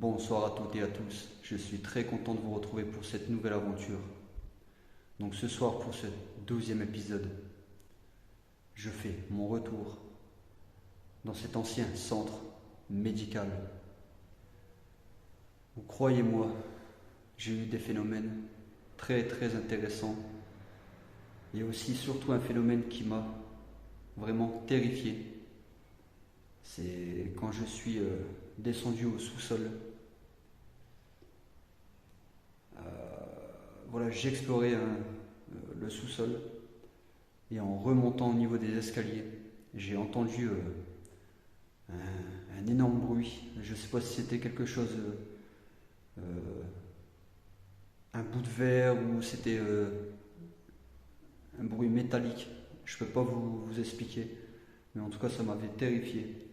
Bonsoir à toutes et à tous, je suis très content de vous retrouver pour cette nouvelle aventure. Donc ce soir pour ce 12e épisode, je fais mon retour dans cet ancien centre médical où, croyez-moi, j'ai eu des phénomènes très intéressants et aussi surtout un phénomène qui m'a vraiment terrifié. C'est quand je suis descendu au sous-sol. Voilà, j'explorais le sous-sol et en remontant au niveau des escaliers, j'ai entendu un énorme bruit. Je ne sais pas si c'était quelque chose, euh, un bout de verre ou c'était un bruit métallique. Je ne peux pas vous expliquer, mais en tout cas ça m'avait terrifié.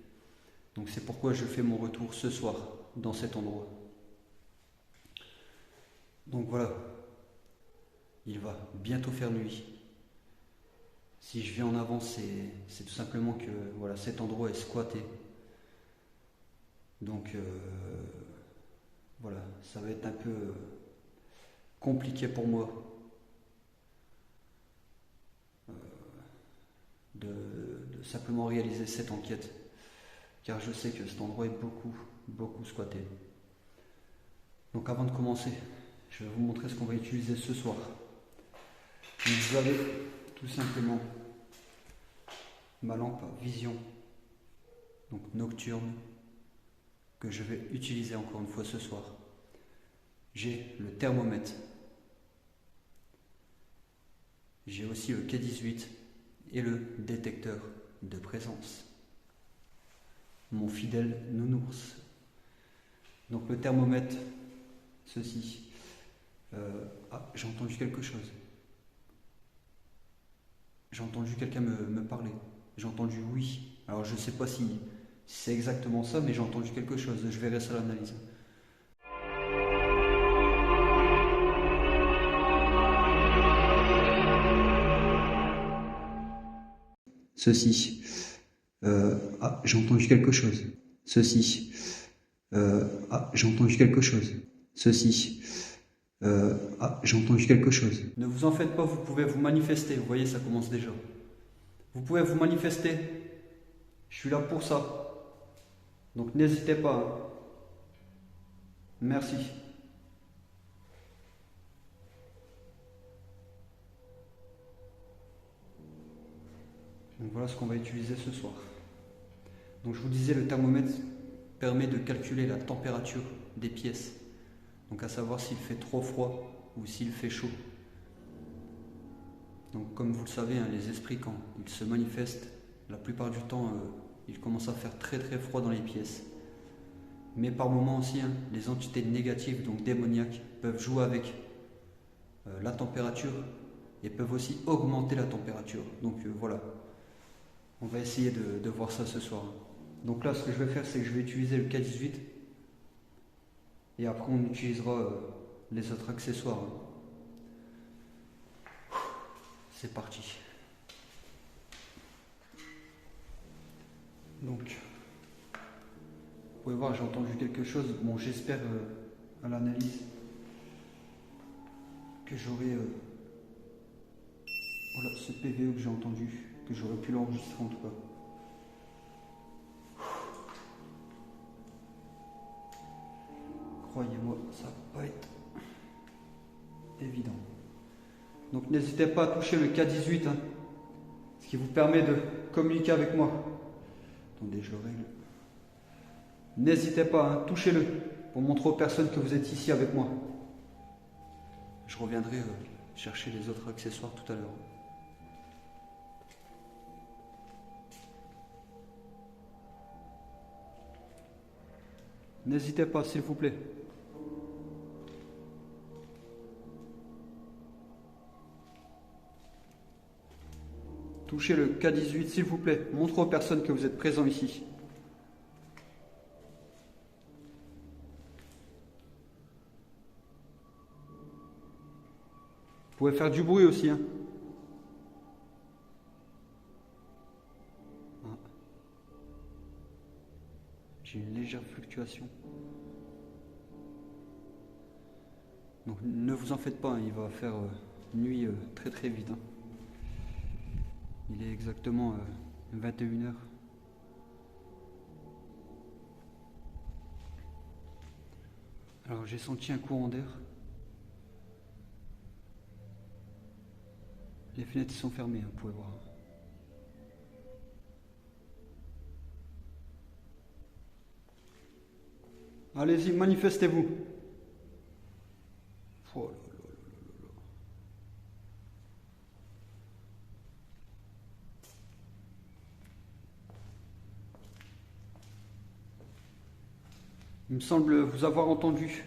Donc c'est pourquoi je fais mon retour ce soir dans cet endroit. Donc voilà, il va bientôt faire nuit. Si je viens en avant, c'est tout simplement que voilà, cet endroit est squatté. Donc voilà, ça va être un peu compliqué pour moi de simplement réaliser cette enquête, car je sais que cet endroit est beaucoup squatté. Donc avant de commencer, je vais vous montrer ce qu'on va utiliser ce soir. Donc vous avez tout simplement ma lampe à vision, donc nocturne, que je vais utiliser encore une fois ce soir. J'ai le thermomètre. J'ai aussi le K18 et le détecteur de présence. Mon fidèle nounours. Donc le thermomètre, ceci. J'ai entendu quelque chose. J'ai entendu quelqu'un me parler. J'ai entendu oui. Alors je ne sais pas si c'est exactement ça, mais j'ai entendu quelque chose. Je verrai ça à l'analyse. Ceci. J'ai entendu quelque chose. Ceci. J'ai entendu quelque chose. Ceci. J'ai entendu quelque chose. Ne vous en faites pas, vous pouvez vous manifester. Vous voyez, ça commence déjà. Vous pouvez vous manifester. Je suis là pour ça. Donc n'hésitez pas. Hein. Merci. Donc voilà ce qu'on va utiliser ce soir. Donc je vous disais, le thermomètre permet de calculer la température des pièces. Donc à savoir s'il fait trop froid ou s'il fait chaud. Donc comme vous le savez, hein, les esprits quand ils se manifestent, la plupart du temps, ils commencent à faire très froid dans les pièces. Mais par moments aussi, hein, les entités négatives, donc démoniaques, peuvent jouer avec la température et peuvent aussi augmenter la température. Donc voilà, on va essayer de voir ça ce soir. Donc là, ce que je vais faire, c'est que je vais utiliser le K18 et après on utilisera les autres accessoires. C'est parti. Donc, vous pouvez voir, j'ai entendu quelque chose. Bon, j'espère à l'analyse que j'aurai voilà, ce PVE que j'ai entendu, que j'aurais pu l'enregistrer en tout cas. Croyez-moi, ça va pas être évident. Donc n'hésitez pas à toucher le K18, hein, ce qui vous permet de communiquer avec moi. Attendez, je le règle. N'hésitez pas, hein, touchez-le pour montrer aux personnes que vous êtes ici avec moi. Je reviendrai chercher les autres accessoires tout à l'heure. N'hésitez pas, s'il vous plaît. Touchez le K18, s'il vous plaît. Montrez aux personnes que vous êtes présents ici. Vous pouvez faire du bruit aussi. Hein. J'ai une légère fluctuation. Donc ne vous en faites pas, hein, il va faire nuit très très vite. Hein. Il est exactement 21 h. Alors j'ai senti un courant d'air. Les fenêtres sont fermées, hein, vous pouvez voir. Allez-y, manifestez-vous. Oh là là là là là. Il me semble vous avoir entendu.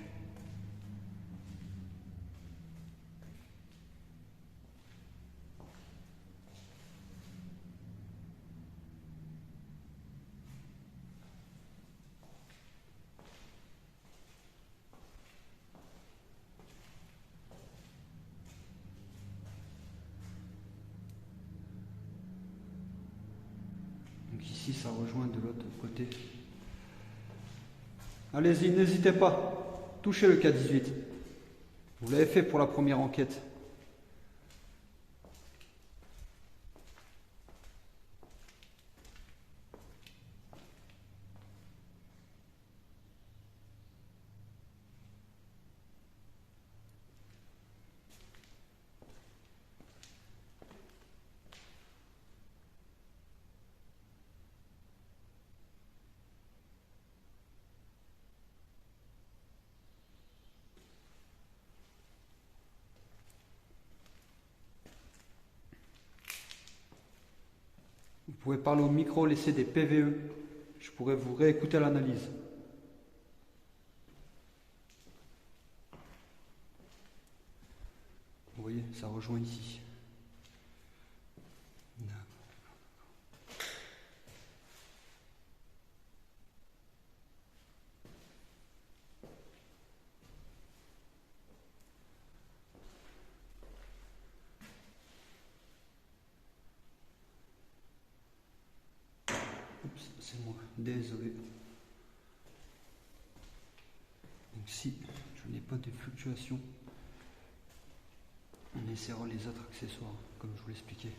Donc ici, ça rejoint de l'autre côté. Allez-y, n'hésitez pas. Touchez le K18. Vous l'avez fait pour la première enquête. Vous pouvez parler au micro, laisser des PVE. Je pourrais vous réécouter l'analyse. Vous voyez, ça rejoint ici. Oups, c'est moi, désolé. Donc si je n'ai pas de fluctuations, on essaiera les autres accessoires, comme je vous l'expliquais.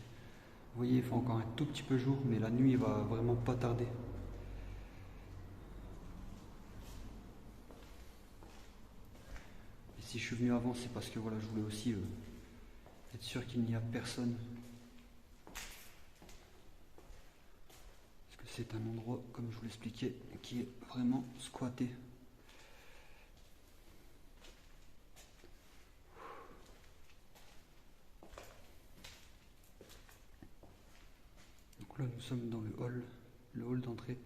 Vous voyez, il fait encore un tout petit peu jour, mais la nuit va vraiment pas tarder. Et si je suis venu avant, c'est parce que voilà, je voulais aussi être sûr qu'il n'y a personne. Parce que c'est un endroit, comme je vous l'expliquais, qui est vraiment squatté. Donc là, nous sommes dans le hall d'entrée,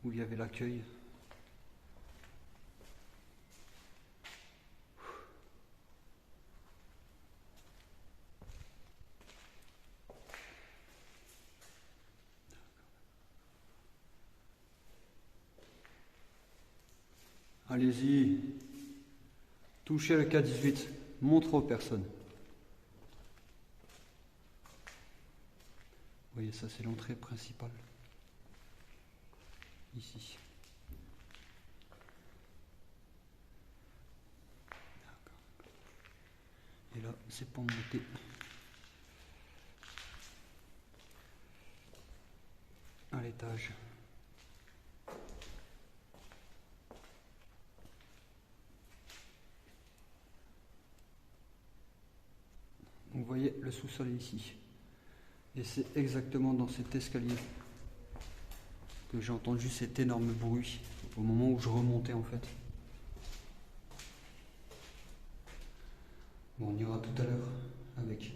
où il y avait l'accueil. Allez-y, touchez le K18, montre aux personnes. Vous voyez, ça c'est l'entrée principale. Ici. Et là, c'est pour monter. À l'étage. Vous voyez, le sous-sol est ici. Et c'est exactement dans cet escalier que j'ai entendu cet énorme bruit au moment où je remontais en fait. Bon, on ira tout à l'heure avec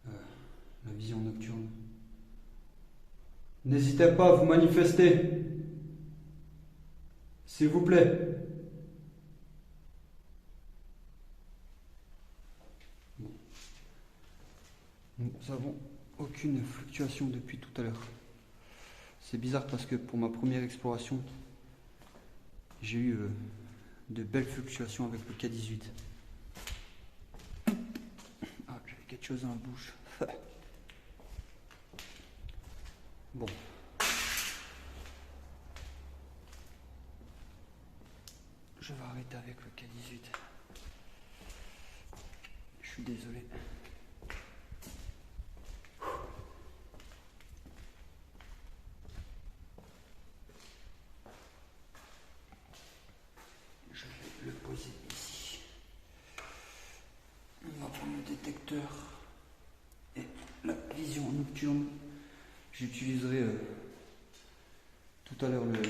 la vision nocturne. N'hésitez pas à vous manifester, s'il vous plaît. Bon. Nous n'avons aucune fluctuation depuis tout à l'heure. C'est bizarre parce que pour ma première exploration, j'ai eu de belles fluctuations avec le K18. Ah, j'avais quelque chose dans la bouche. Bon. Je vais arrêter avec le K18. Je suis désolé. Je vais le poser ici. On va prendre le détecteur et la vision nocturne. J'utiliserai tout à l'heure le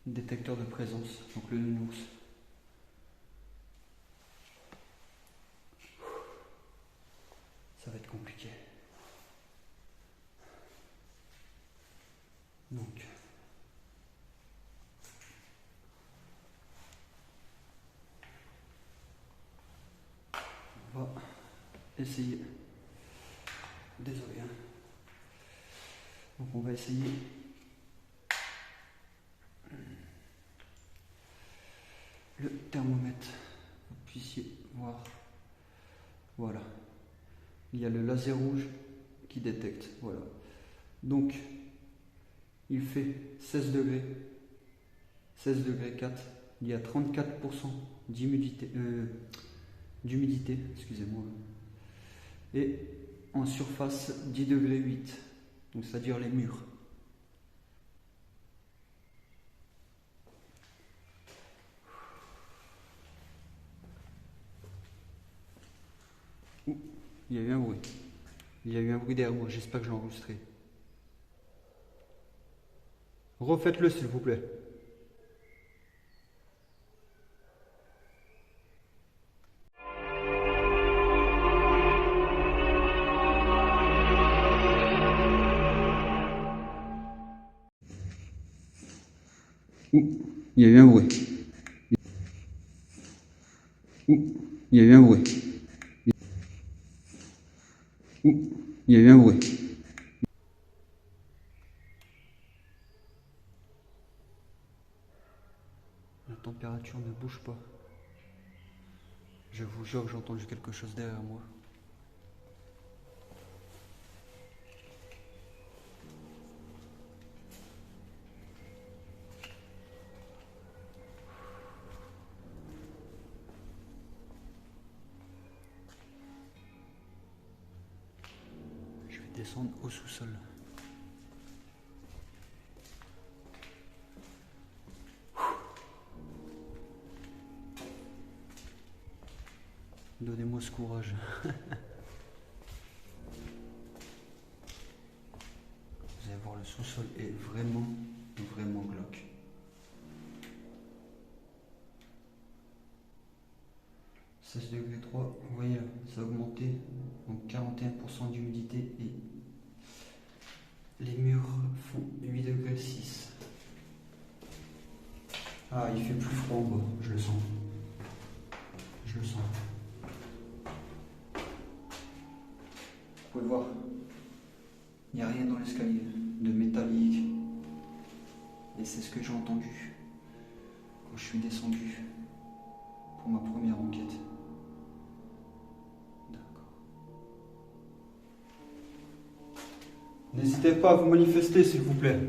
détecteur de présence, donc le nounours. Ça va être compliqué. Donc, on va essayer. Désolé. Donc on va essayer le thermomètre. Vous puissiez voir. Voilà. Il y a le laser rouge qui détecte. Voilà. Donc, il fait 16 degrés. 16 degrés 4. Il y a 34% d'humidité, excusez-moi. Et en surface 10 degrés 8. Donc, c'est-à-dire les murs. Il y a eu un bruit. Il y a eu un bruit derrière moi. J'espère que je l'ai enregistré. Refaites-le, s'il vous plaît. Il y a eu un bruit. Il y a eu un bruit. Il y a eu un bruit. La température ne bouge pas. Je vous jure que j'ai entendu quelque chose derrière moi. Je vais descendre au sous-sol. Donnez-moi ce courage. Vous allez voir, le sous-sol est vraiment, vraiment glauque. « 16 degrés 3, vous voyez là, ça a augmenté, donc 41% d'humidité et les murs font 8 degrés 6. Ah, il fait plus froid en bas, je le sens. Je le sens. Vous pouvez voir, il n'y a rien dans l'escalier de métallique. Et c'est ce que j'ai entendu quand je suis descendu pour ma première enquête. D'accord. N'hésitez pas à vous manifester, s'il vous plaît.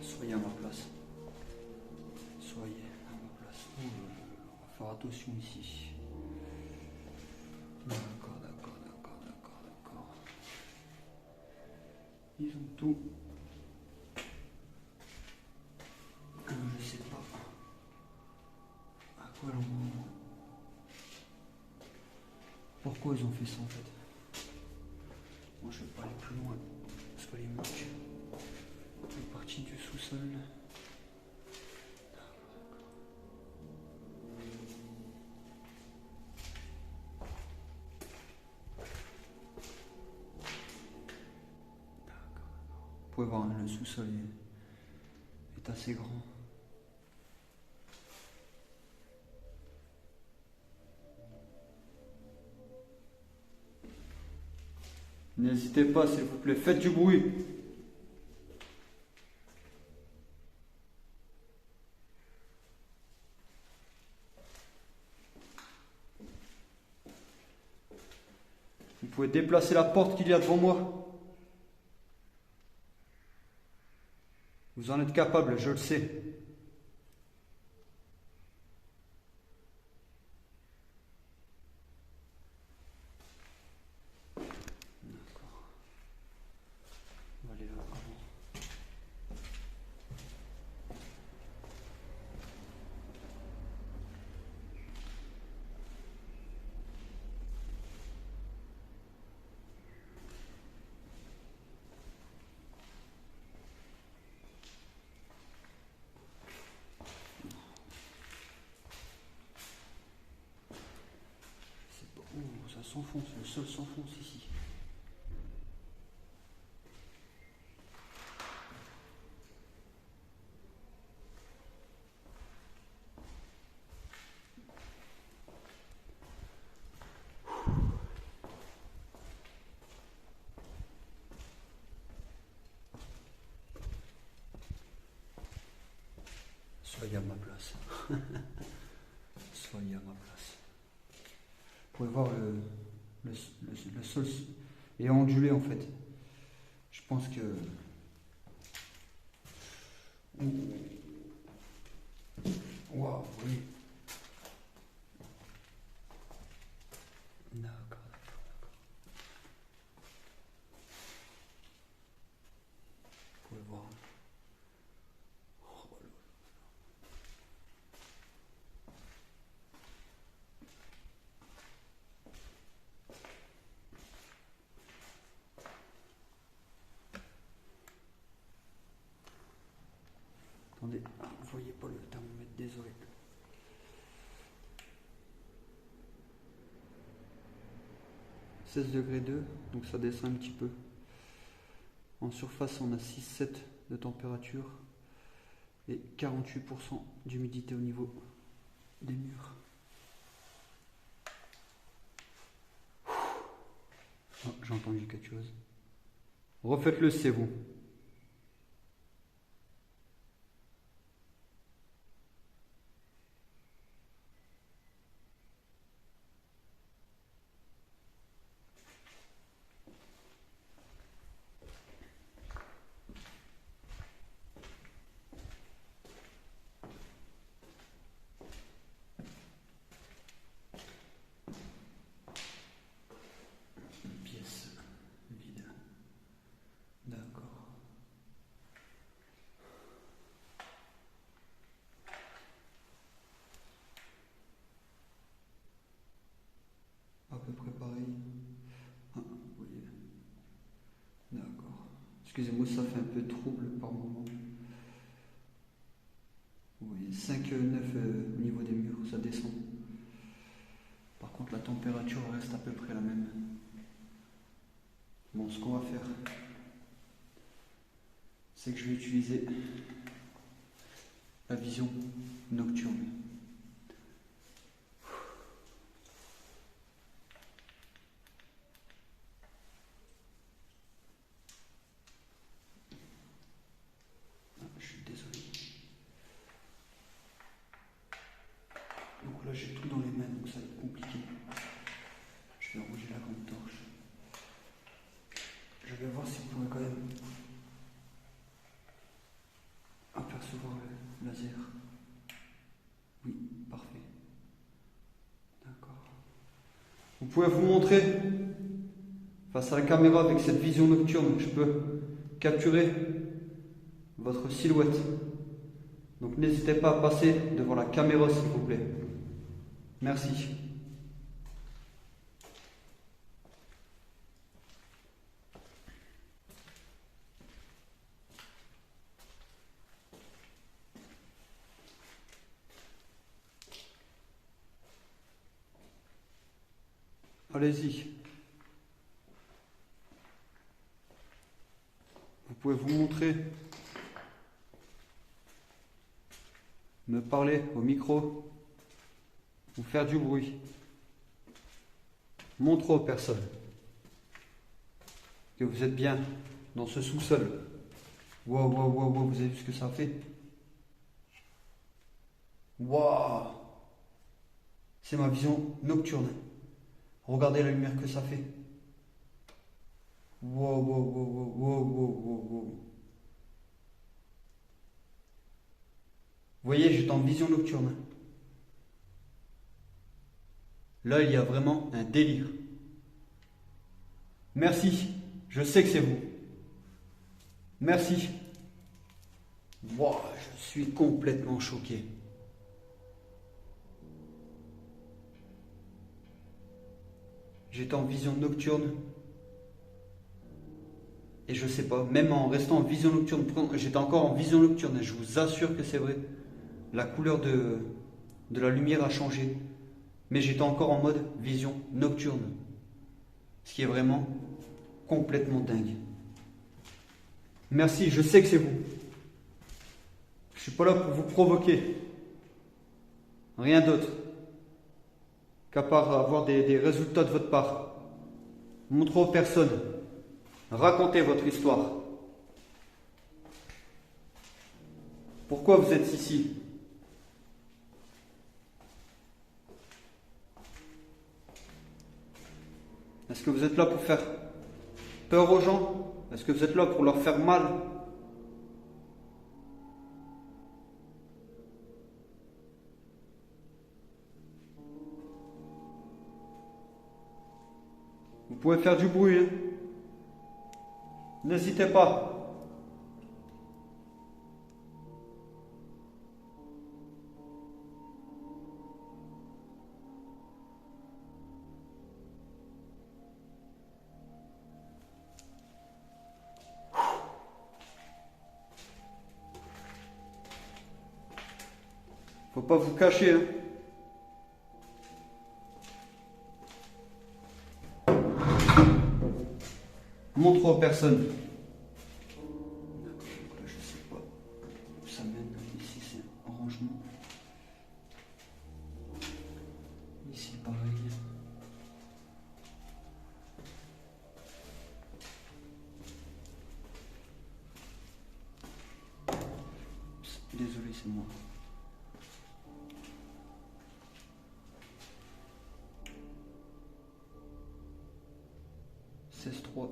Soyez à ma place. Soyez à ma place. On va faire attention ici. D'accord. Ils ont tout. Je sais pas à quoi l'on... Pourquoi ils ont fait ça en fait? Moi je vais pas aller plus loin. Parce que les mecs, les parties du sous-sol. Vous pouvez voir, le sous-sol est assez grand. N'hésitez pas, s'il vous plaît, faites du bruit. Vous pouvez déplacer la porte qu'il y a devant moi. Vous en êtes capable, je le sais. D'accord. On va aller là avant. Oh, ça s'enfonce, le sol s'enfonce ici. Soyez à ma place. Soyez à ma place. Vous pouvez voir le sol est ondulé en fait. Je pense que... Waouh, oui. D'accord. Vous pouvez voir. Oh, attendez, vous voyez pas le thermomètre, désolé. 16 degrés 2, donc ça descend un petit peu. En surface, on a 6-7 de température et 48% d'humidité au niveau des murs. Oh, j'ai entendu quelque chose. Refaites-le, c'est vous. Pièce vide. D'accord. À peu près pareil. Ah, vous voyez. D'accord. Excusez-moi, ça fait un peu trouble par moment. Vous voyez, 5-9 au niveau des murs, ça descend. Par contre, la température reste à peu près la même. Bon, ce qu'on va faire, c'est que je vais utiliser la vision nocturne. Ah, je suis désolé. Donc là, j'ai tout dans les mains, donc ça va être compliqué. Je vais rouger la grande torche. Je vais voir si vous pouvez quand même apercevoir le laser. Oui, parfait. D'accord. Vous pouvez vous montrer face à la caméra avec cette vision nocturne. Je peux capturer votre silhouette. Donc n'hésitez pas à passer devant la caméra s'il vous plaît. Merci. Allez-y. Vous pouvez vous montrer, me parler au micro, ou faire du bruit. Montre aux personnes. que vous êtes bien dans ce sous-sol. Wow, wow, wow, wow, vous avez vu ce que ça a fait? Waouh! C'est ma vision nocturne. Regardez la lumière que ça fait. Wow, wow, wow, wow, wow, wow, wow, wow. Vous voyez, j'étais en vision nocturne. Là, il y a vraiment un délire. Merci, je sais que c'est vous. Merci. Wow, je suis complètement choqué. J'étais en vision nocturne. Et je sais pas, même en restant en vision nocturne, j'étais encore en vision nocturne, et je vous assure que c'est vrai. La couleur de la lumière a changé. Mais j'étais encore en mode vision nocturne. Ce qui est vraiment complètement dingue. Merci, je sais que c'est vous. Je suis pas là pour vous provoquer. Rien d'autre. Qu'à part avoir des résultats de votre part. Montrez aux personnes. Racontez votre histoire. Pourquoi vous êtes ici? Est-ce que vous êtes là pour faire peur aux gens? Est-ce que vous êtes là pour leur faire mal? Vous pouvez faire du bruit, hein? N'hésitez pas. Faut pas vous cacher, hein? Montre aux personnes. Là, je sais pas où ça mène. Ici, c'est un rangement. Ici, pareil. Désolé, c'est moi. « 16-3.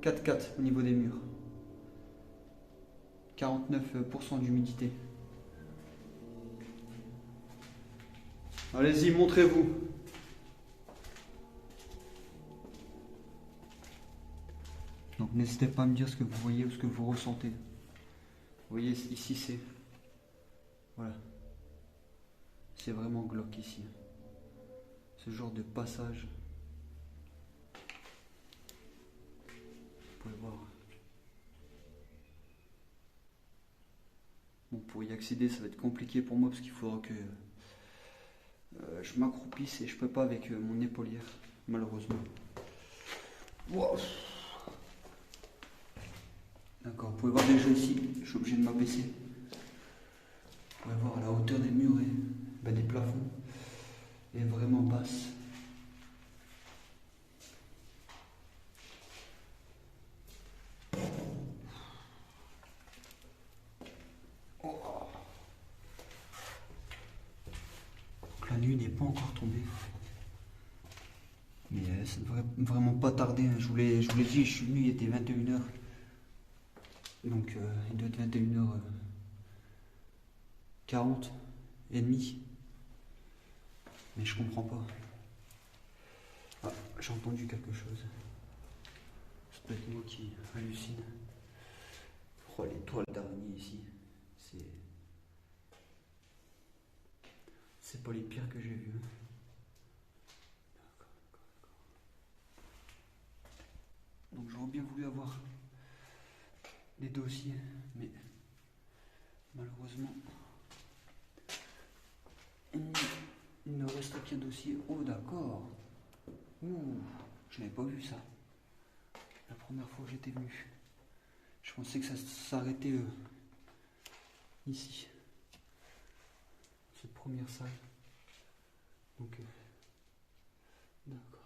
4-4 au niveau des murs. 49% d'humidité. Allez-y, montrez-vous. Donc n'hésitez pas à me dire ce que vous voyez ou ce que vous ressentez. Vous voyez, ici c'est... Voilà. C'est vraiment glauque ici. Ce genre de passage. Vous pouvez voir. Bon, pour y accéder, ça va être compliqué pour moi parce qu'il faudra que je m'accroupisse et je peux pas avec mon épaulière, malheureusement. Wow. D'accord, vous pouvez voir déjà ici, je suis obligé de m'abaisser. Vous pouvez voir la hauteur des murs et des plafonds est vraiment basse. La nuit n'est pas encore tombée. Mais ça devrait vraiment pas tarder. Hein. Je vous l'ai dit, je suis venu, il était 21h. Donc il doit être 21h40 et demi. Mais je comprends pas. Ah, j'ai entendu quelque chose. C'est peut-être moi qui hallucine. Oh, les toiles d'araignée ici. C'est pas les pires que j'ai vues. Donc j'aurais bien voulu avoir des dossiers, mais malheureusement, il ne reste qu'un dossier. Oh d'accord. Ouh, je n'avais pas vu ça. La première fois que j'étais venu. Je pensais que ça s'arrêtait ici. Cette première salle. Donc, d'accord.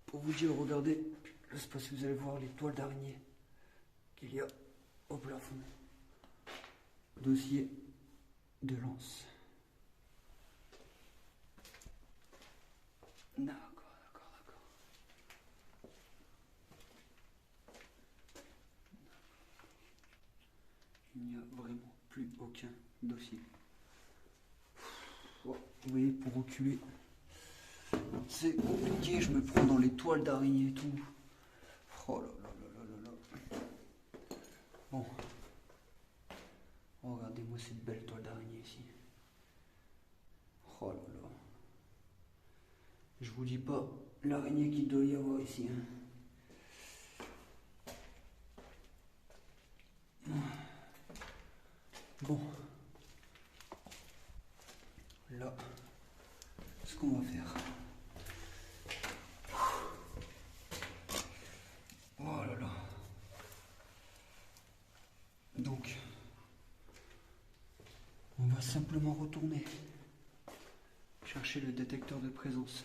pour vous dire, regardez, je ne sais pas si vous allez voir les toiles d'araignée qu'il y a au plafond. Dossier de lance. D'accord. Il n'y a vraiment plus aucun dossier. Oh, vous voyez, pour reculer, c'est compliqué, je me prends dans les toiles d'araignée et tout. Oh là là là là là là. Bon. Oh, regardez-moi cette belle toile d'araignée ici. Oh là là. Je vous dis pas l'araignée qu'il doit y avoir ici. Bon. Là, ce qu'on va faire. Oh là là. Donc, on va simplement retourner chercher le détecteur de présence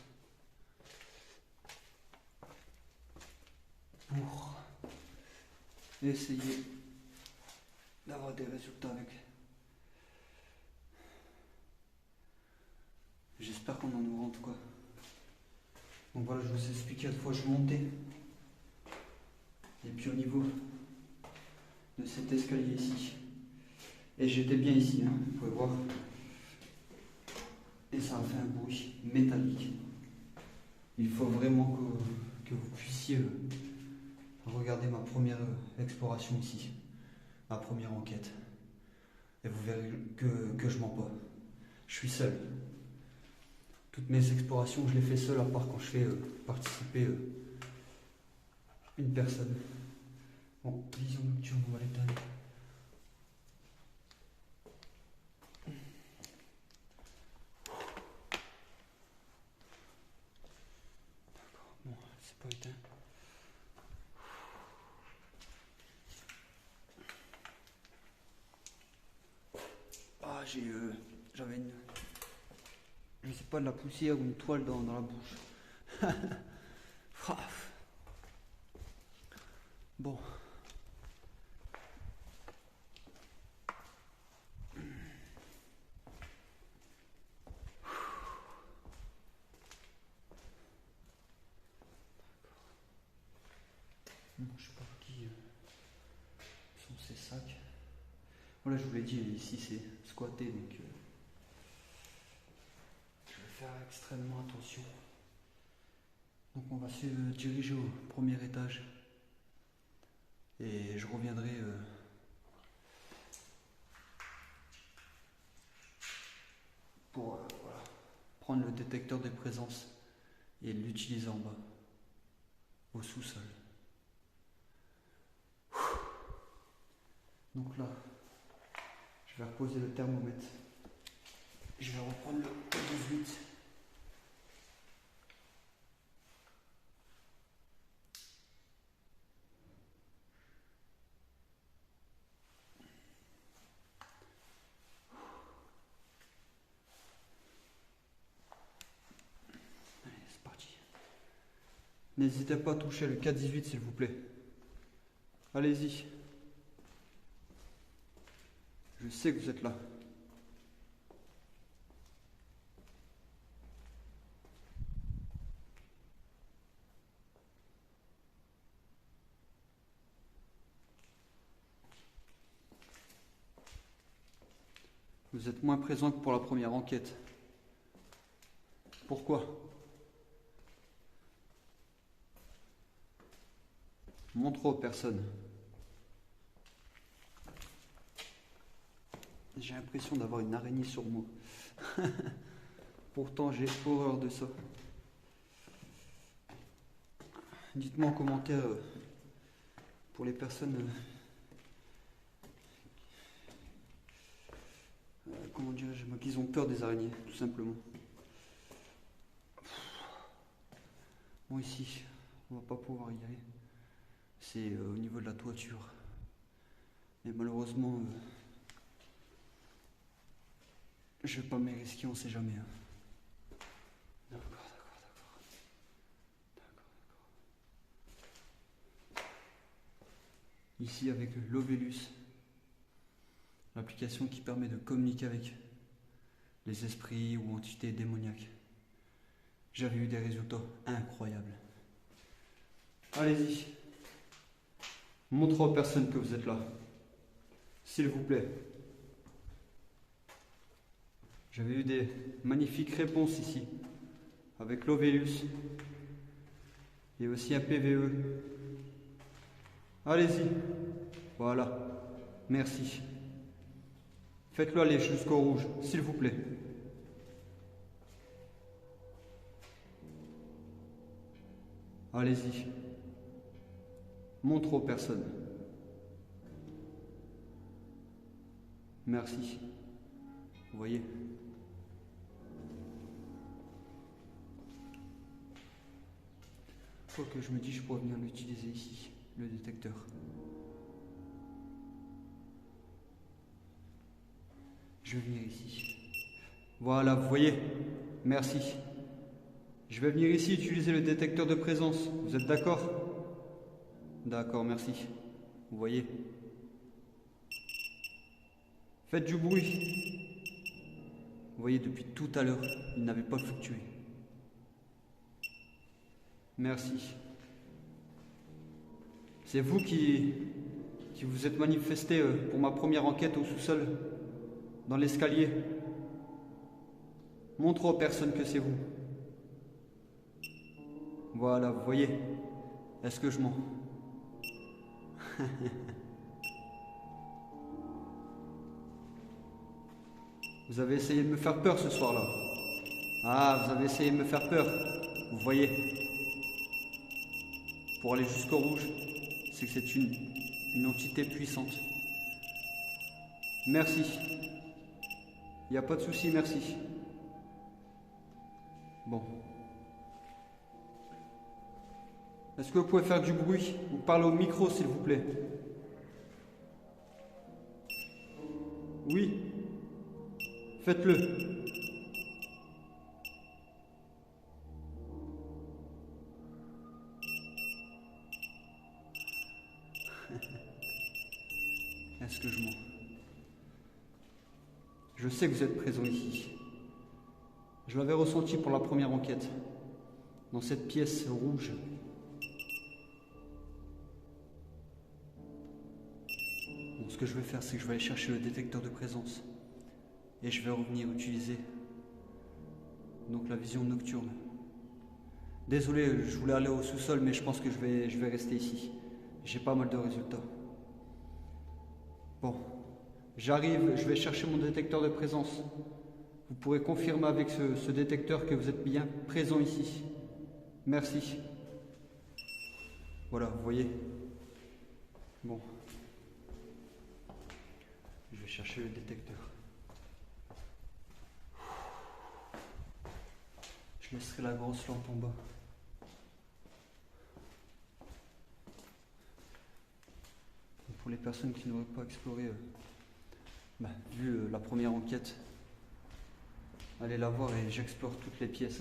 pour essayer d'avoir des résultats avec. J'espère qu'on en aura en tout cas. Donc voilà, je vous ai expliqué, une fois je montais. Et puis au niveau de cet escalier ici. Et j'étais bien ici, hein, vous pouvez voir. Et ça a fait un bruit métallique. Il faut vraiment que vous puissiez regarder ma première exploration ici. Ma première enquête. Et vous verrez que je mens pas. Je suis seul. Toutes mes explorations, je les fais seul, à part quand je fais participer une personne. Bon, vision nocturne, on va l'éteindre. D'accord, bon, c'est pas éteint. Ah, j'avais une... Je sais pas, de la poussière ou une toile dans la bouche. Bon. Bon, je sais pas qui sont ces sacs. Voilà, je vous l'ai dit, ici c'est squatté, donc je vais faire extrêmement attention. Donc on va se diriger au premier étage et je reviendrai pour voilà, prendre le détecteur de présence et l'utiliser en bas, au sous-sol. Donc là, je vais reposer le thermomètre. Je vais reprendre le 18. Allez, c'est parti. N'hésitez pas à toucher le K18 s'il vous plaît. Allez-y. Je sais que vous êtes là. Vous êtes moins présent que pour la première enquête. Pourquoi? Montre aux personnes. J'ai l'impression d'avoir une araignée sur moi. Pourtant, j'ai horreur de ça. Dites-moi en commentaire pour les personnes... comment dirais-je, qu'ils ont peur des araignées, tout simplement. Bon, ici, on va pas pouvoir y aller. C'est au niveau de la toiture. Mais malheureusement, je vais pas me risquer, on sait jamais. Hein. D'accord. ici avec l'Ovelus, l'application qui permet de communiquer avec les esprits ou entités démoniaques. J'avais eu des résultats incroyables. Allez-y. Montrez aux personnes que vous êtes là. S'il vous plaît. J'avais eu des magnifiques réponses ici, avec l'Ovelus et aussi un PVE. Allez-y. Voilà. Merci. Faites-le aller jusqu'au rouge, s'il vous plaît. Allez-y. Montre aux personnes. Merci. Vous voyez? Quoi que je me dis, je pourrais venir l'utiliser ici, le détecteur. Je vais venir ici. Voilà, vous voyez? Merci. Je vais venir ici utiliser le détecteur de présence. Vous êtes d'accord? D'accord, merci. Vous voyez? Faites du bruit. Vous voyez, depuis tout à l'heure, il n'avait pas fluctué. Merci. C'est vous qui vous êtes manifesté pour ma première enquête au sous-sol, dans l'escalier. Montre aux personnes que c'est vous. Voilà, vous voyez. Est-ce que je mens? Vous avez essayé de me faire peur ce soir-là. Ah, vous avez essayé de me faire peur. Vous voyez. Pour aller jusqu'au rouge, c'est que c'est une entité puissante. Merci. Il n'y a pas de souci, merci. Bon. Est-ce que vous pouvez faire du bruit ou parler au micro, s'il vous plaît? Oui. Faites-le. Est-ce que je mens? Je sais que vous êtes présent ici. Je l'avais ressenti pour la première enquête, dans cette pièce rouge. Bon, ce que je vais faire, c'est que je vais aller chercher le détecteur de présence. Et je vais revenir utiliser donc la vision nocturne. Désolé, je voulais aller au sous-sol, mais je pense que je vais rester ici. J'ai pas mal de résultats. Bon, j'arrive, je vais chercher mon détecteur de présence. Vous pourrez confirmer avec ce détecteur que vous êtes bien présent ici. Merci. Voilà, vous voyez. Bon. Je vais chercher le détecteur. Je laisserai la grosse lampe en bas. Pour les personnes qui n'auraient pas exploré, vu la première enquête, allez la voir et j'explore toutes les pièces.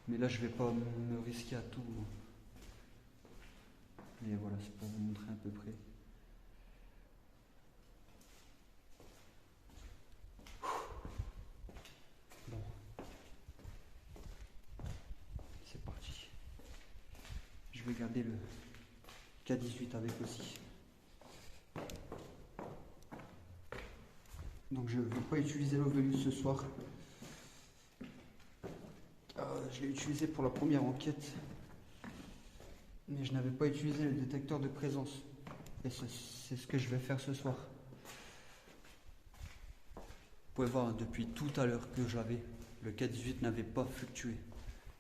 Mais là, je vais pas me risquer à tout. Et voilà, c'est pour vous montrer à peu près. Bon. C'est parti. Je vais garder le K18 avec aussi. Donc je ne vais pas utiliser l'Ovelus ce soir. Je l'ai utilisé pour la première enquête. Mais je n'avais pas utilisé le détecteur de présence. Et c'est ce que je vais faire ce soir. Vous pouvez voir depuis tout à l'heure que je l'avais. Le K18 n'avait pas fluctué.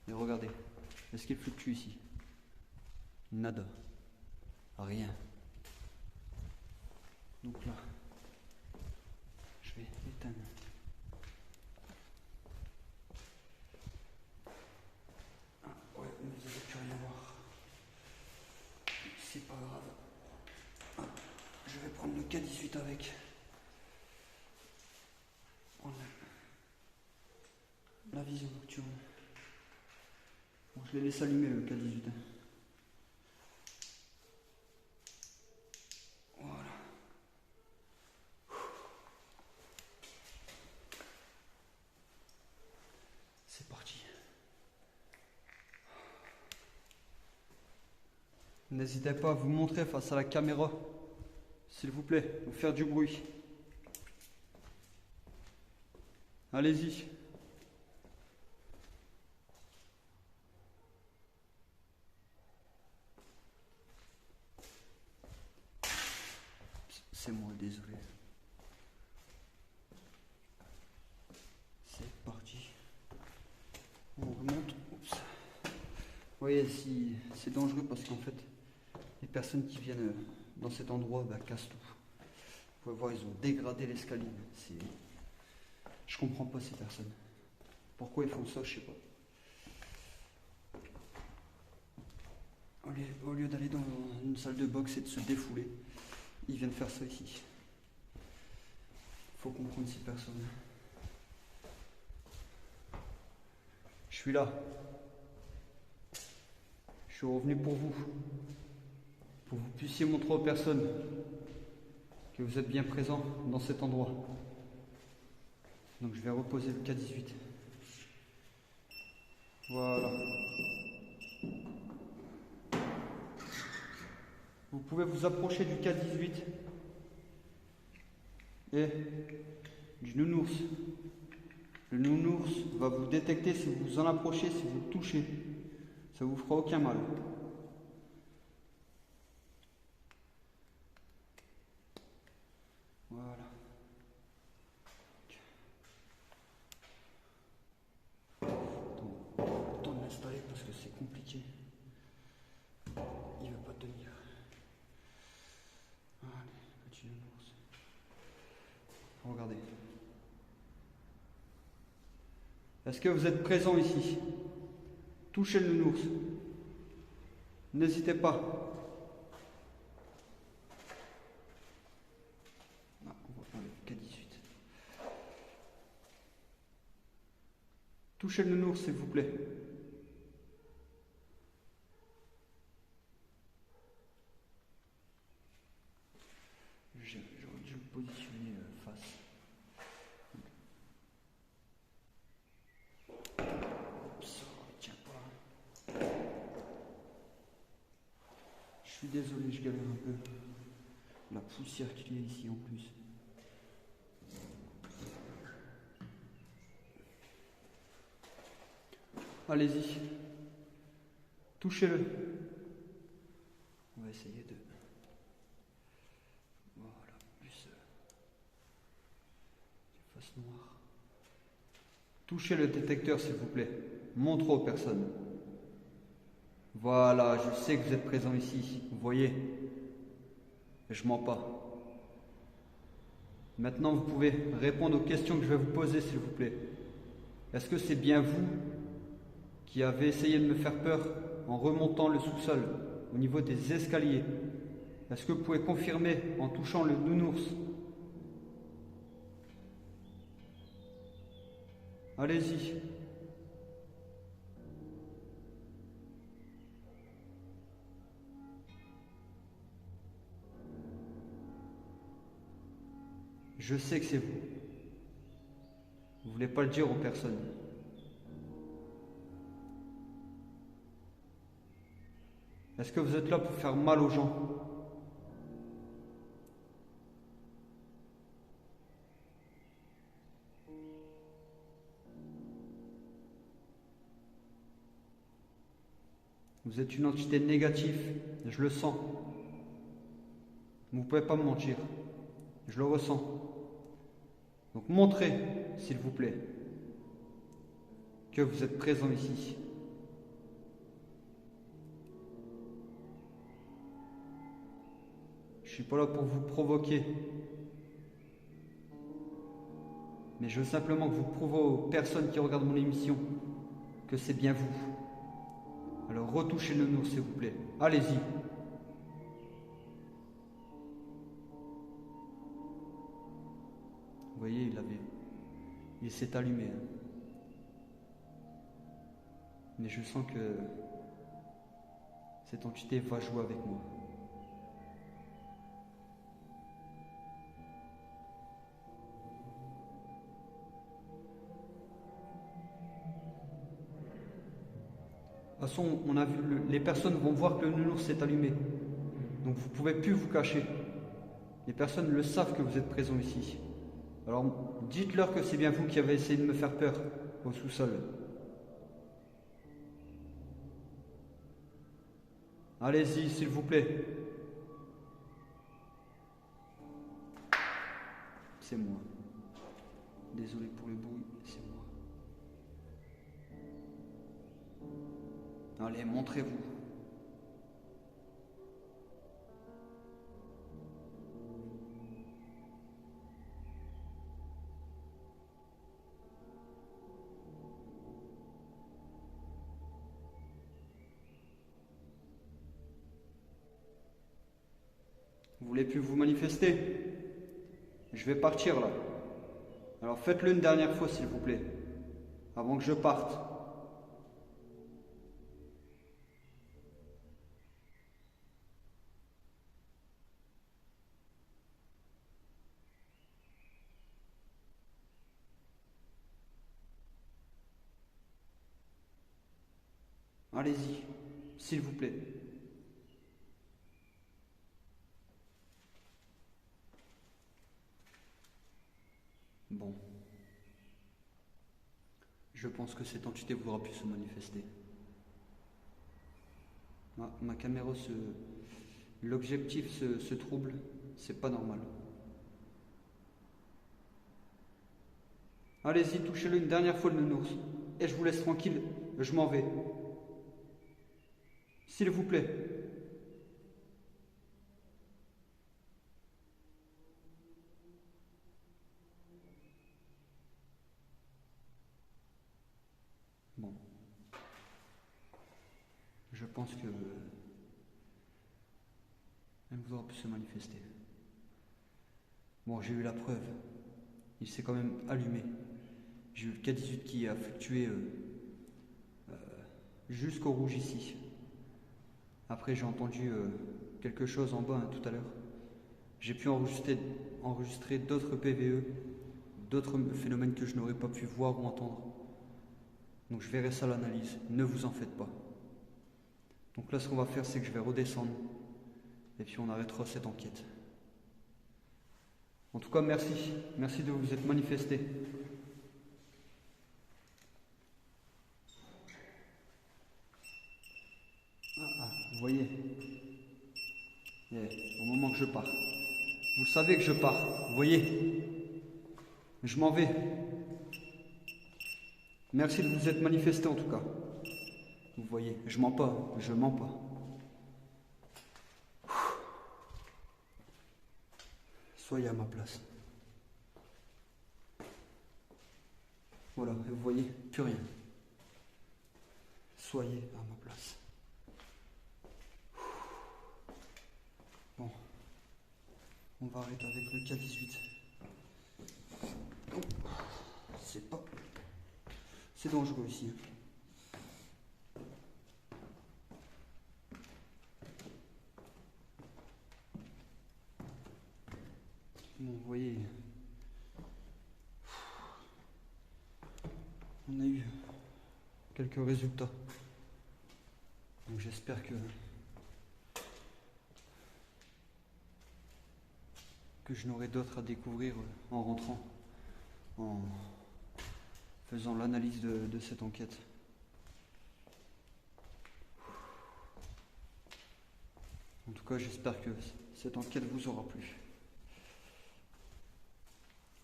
Mais regardez. Est-ce qu'il fluctue ici? Nada. Rien. Donc là, je vais éteindre. Ah, ouais, mais vous n'avez plus rien à voir. C'est pas grave. Ah, je vais prendre le K18 avec. Prendre la vision nocturne. Bon, je les laisse allumer le K18. N'hésitez pas à vous montrer face à la caméra, s'il vous plaît, ou faire du bruit. Allez-y. C'est moi, désolé. C'est parti. On remonte. Oups. Vous voyez, si c'est dangereux parce qu'en fait, les personnes qui viennent dans cet endroit cassent tout. Vous pouvez voir, ils ont dégradé l'escalier. Je comprends pas ces personnes. Pourquoi ils font ça, je sais pas. Au lieu d'aller dans une salle de boxe et de se défouler, ils viennent faire ça ici. Faut comprendre ces personnes. Je suis là. Je suis revenu pour vous. Pour que vous puissiez montrer aux personnes que vous êtes bien présents dans cet endroit. Donc je vais reposer le K18. Voilà. Vous pouvez vous approcher du K18 et du nounours. Le nounours va vous détecter si vous vous en approchez, si vous le touchez. Ça vous fera aucun mal. Voilà. Attends de m'installer parce que c'est compliqué. Il ne va pas tenir. Allez, petit nounours. Regardez. Est-ce que vous êtes présent ici? Touchez le nounours. N'hésitez pas. Ah, on va prendre le K18. Touchez le nounours, s'il vous plaît. J'aurais dû le positionner face. Ça ne tient pas. Je suis désolé, je galère un peu. La poussière qu'il y a ici en plus. Allez-y. Touchez-le. On va essayer de... Voilà, plus face noire. Touchez le détecteur, s'il vous plaît. Montre aux personnes. Voilà, je sais que vous êtes présent ici. Vous voyez? Je mens pas. Maintenant, vous pouvez répondre aux questions que je vais vous poser, s'il vous plaît. Est-ce que c'est bien vous qui avez essayé de me faire peur en remontant le sous-sol au niveau des escaliers? Est-ce que vous pouvez confirmer en touchant le nounours? Allez-y. Je sais que c'est vous. Vous ne voulez pas le dire aux personnes. Est-ce que vous êtes là pour faire mal aux gens? Vous êtes une entité négative, je le sens. Vous ne pouvez pas me mentir, je le ressens. Donc montrez, s'il vous plaît, que vous êtes présent ici. Je ne suis pas là pour vous provoquer, mais je veux simplement que vous prouviez aux personnes qui regardent mon émission que c'est bien vous. Alors retouchez le nounours, s'il vous plaît. Allez-y. Vous voyez, il s'est allumé. Mais je sens que cette entité va jouer avec moi. toute façon, on a vu, les personnes vont voir que le nounours s'est allumé. Donc vous ne pouvez plus vous cacher. Les personnes le savent que vous êtes présent ici. Alors dites-leur que c'est bien vous qui avez essayé de me faire peur au sous-sol. Allez-y, s'il vous plaît. C'est moi. Désolé pour le bruit, c'est moi. Allez, montrez-vous. Vous voulez plus vous manifester? Je vais partir là. Alors faites-le une dernière fois s'il vous plaît, avant que je parte. Allez-y, s'il vous plaît. Bon. Je pense que cette entité voudra plus se manifester. Ma caméra se... L'objectif se trouble, c'est pas normal. Allez-y, touchez-le une dernière fois le nounours. Et je vous laisse tranquille, je m'en vais. S'il vous plaît. Bon. Je pense que... elle ne voudra plus se manifester. Bon, j'ai eu la preuve. Il s'est quand même allumé. J'ai eu le K18 qui a fluctué jusqu'au rouge ici. Après, j'ai entendu quelque chose en bas tout à l'heure. J'ai pu enregistrer d'autres PVE, d'autres phénomènes que je n'aurais pas pu voir ou entendre. Donc je verrai ça à l'analyse. Ne vous en faites pas. Donc là, ce qu'on va faire, c'est que je vais redescendre. Et puis on arrêtera cette enquête. En tout cas, merci. Merci de vous être manifesté. Vous voyez, au moment que je pars. Vous savez que je pars, vous voyez. Je m'en vais. Merci de vous être manifesté en tout cas. Vous voyez, je mens pas, je mens pas. Soyez à ma place. Voilà, vous voyez, plus rien. Soyez à ma place. Bon, on va arrêter avec le K18. C'est dangereux ici. Bon, vous voyez, on a eu quelques résultats. Donc j'espère que je n'aurai d'autres à découvrir en rentrant, en faisant l'analyse de cette enquête. En tout cas, j'espère que cette enquête vous aura plu.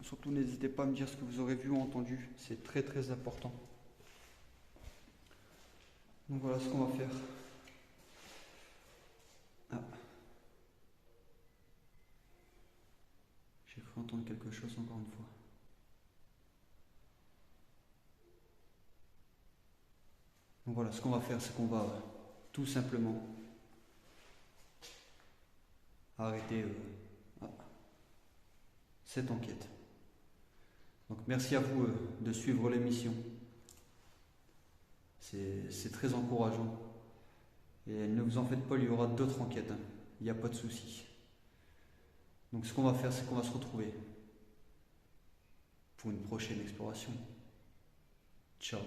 Surtout, n'hésitez pas à me dire ce que vous aurez vu ou entendu, c'est très très important. Donc voilà ce qu'on va faire. Ah. J'ai cru entendre quelque chose encore une fois. Donc voilà, ce qu'on va faire, c'est qu'on va tout simplement arrêter cette enquête. Donc merci à vous de suivre l'émission. C'est très encourageant. Et ne vous en faites pas, il y aura d'autres enquêtes. Il n'y a pas de souci. Donc ce qu'on va faire, c'est qu'on va se retrouver pour une prochaine exploration. Ciao.